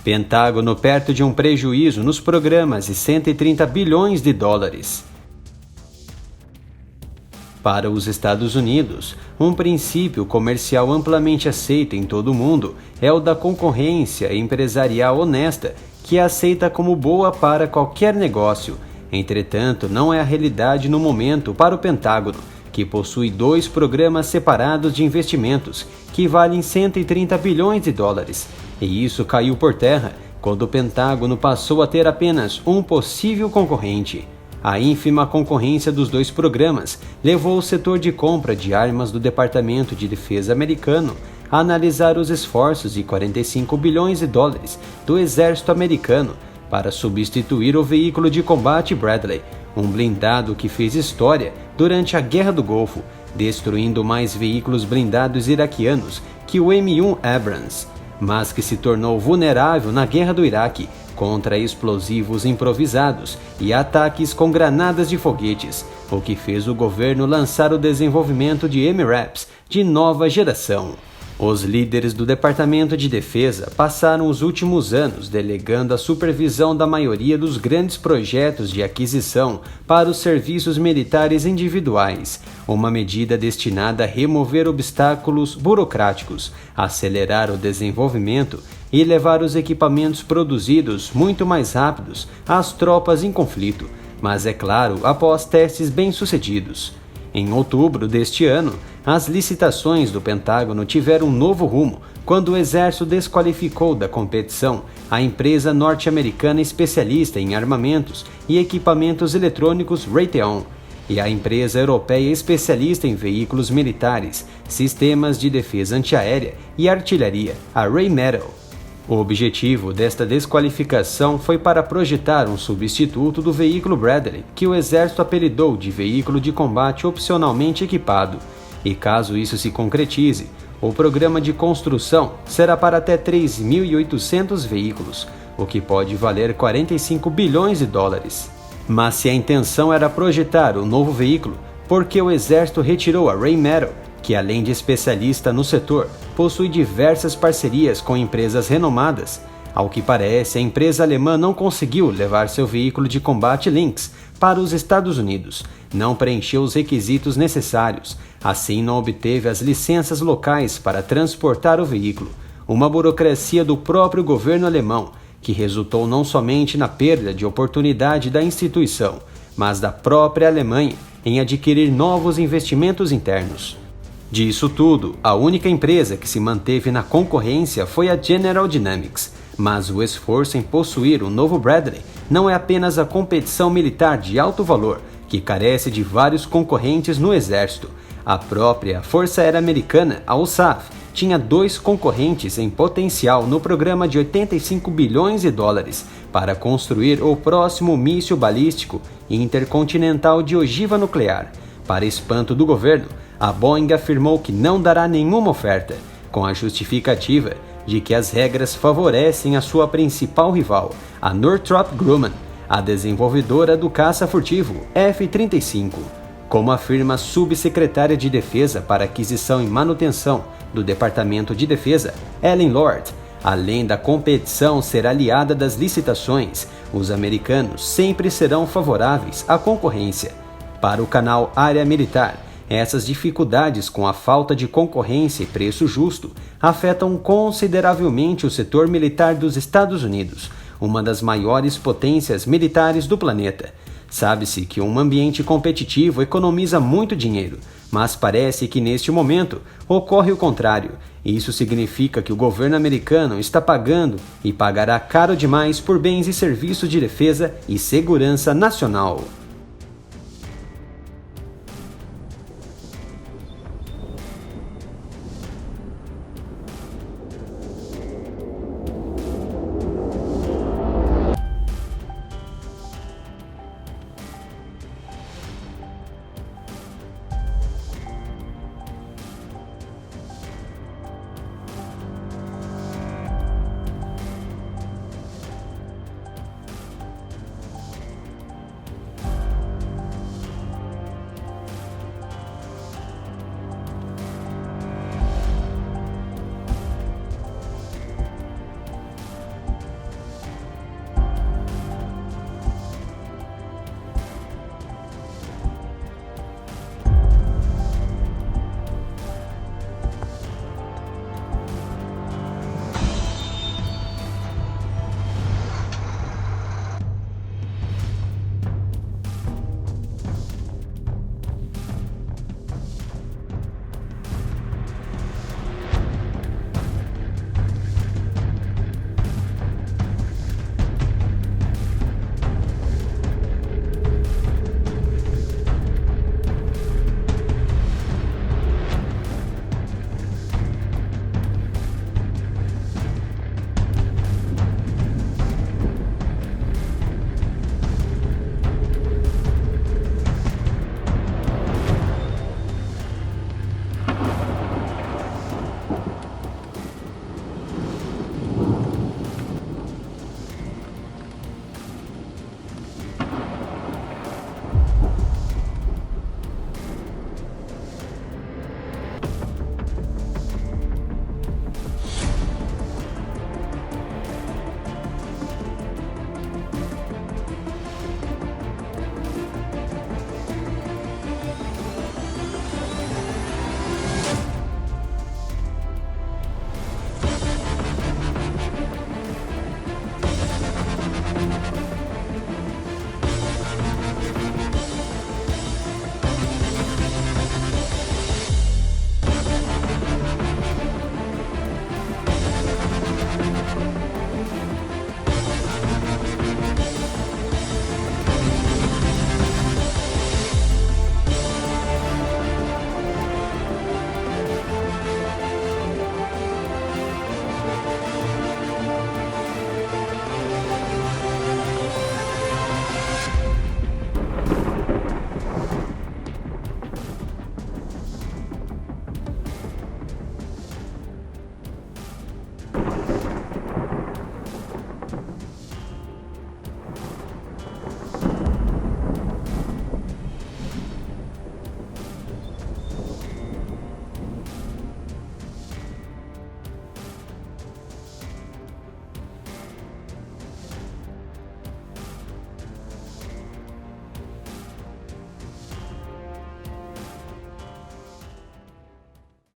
Pentágono perto de um prejuízo nos programas de 130 bilhões de dólares. Para os Estados Unidos, um princípio comercial amplamente aceito em todo o mundo é o da concorrência empresarial honesta, que é aceita como boa para qualquer negócio. Entretanto, não é a realidade no momento para o Pentágono, que possui 2 programas separados de investimentos, que valem 130 bilhões de dólares. E isso caiu por terra quando o Pentágono passou a ter apenas um possível concorrente. A ínfima concorrência dos 2 programas levou o setor de compra de armas do Departamento de Defesa americano a analisar os esforços de 45 bilhões de dólares do Exército americano para substituir o veículo de combate Bradley, um blindado que fez história durante a Guerra do Golfo, destruindo mais veículos blindados iraquianos que o M1 Abrams, mas que se tornou vulnerável na Guerra do Iraque contra explosivos improvisados e ataques com granadas de foguetes, o que fez o governo lançar o desenvolvimento de MRAPs de nova geração. Os líderes do Departamento de Defesa passaram os últimos anos delegando a supervisão da maioria dos grandes projetos de aquisição para os serviços militares individuais, uma medida destinada a remover obstáculos burocráticos, acelerar o desenvolvimento e levar os equipamentos produzidos muito mais rápidos às tropas em conflito, mas é claro, após testes bem-sucedidos. Em outubro deste ano, as licitações do Pentágono tiveram um novo rumo quando o Exército desqualificou da competição a empresa norte-americana especialista em armamentos e equipamentos eletrônicos Raytheon e a empresa europeia especialista em veículos militares, sistemas de defesa antiaérea e artilharia, a Rheinmetall. O objetivo desta desqualificação foi para projetar um substituto do veículo Bradley, que o Exército apelidou de veículo de combate opcionalmente equipado. E caso isso se concretize, o programa de construção será para até 3.800 veículos, o que pode valer 45 bilhões de dólares. Mas se a intenção era projetar o novo veículo, por que o Exército retirou a Rheinmetall, que além de especialista no setor, possui diversas parcerias com empresas renomadas? Ao que parece, a empresa alemã não conseguiu levar seu veículo de combate Lynx para os Estados Unidos, não preencheu os requisitos necessários, assim não obteve as licenças locais para transportar o veículo, uma burocracia do próprio governo alemão, que resultou não somente na perda de oportunidade da instituição, mas da própria Alemanha em adquirir novos investimentos internos. Disso tudo, a única empresa que se manteve na concorrência foi a General Dynamics, mas o esforço em possuir o novo Bradley não é apenas a competição militar de alto valor, que carece de vários concorrentes no Exército. A própria Força Aérea Americana, a USAF, tinha 2 concorrentes em potencial no programa de 85 bilhões de dólares para construir o próximo míssil balístico intercontinental de ogiva nuclear. Para espanto do governo, a Boeing afirmou que não dará nenhuma oferta, com a justificativa de que as regras favorecem a sua principal rival, a Northrop Grumman, a desenvolvedora do caça furtivo F-35. Como afirma a subsecretária de Defesa para Aquisição e Manutenção do Departamento de Defesa, Ellen Lord, além da competição ser aliada das licitações, os americanos sempre serão favoráveis à concorrência. Para o canal Área Militar, essas dificuldades com a falta de concorrência e preço justo afetam consideravelmente o setor militar dos Estados Unidos, uma das maiores potências militares do planeta. Sabe-se que um ambiente competitivo economiza muito dinheiro, mas parece que neste momento ocorre o contrário. Isso significa que o governo americano está pagando e pagará caro demais por bens e serviços de defesa e segurança nacional.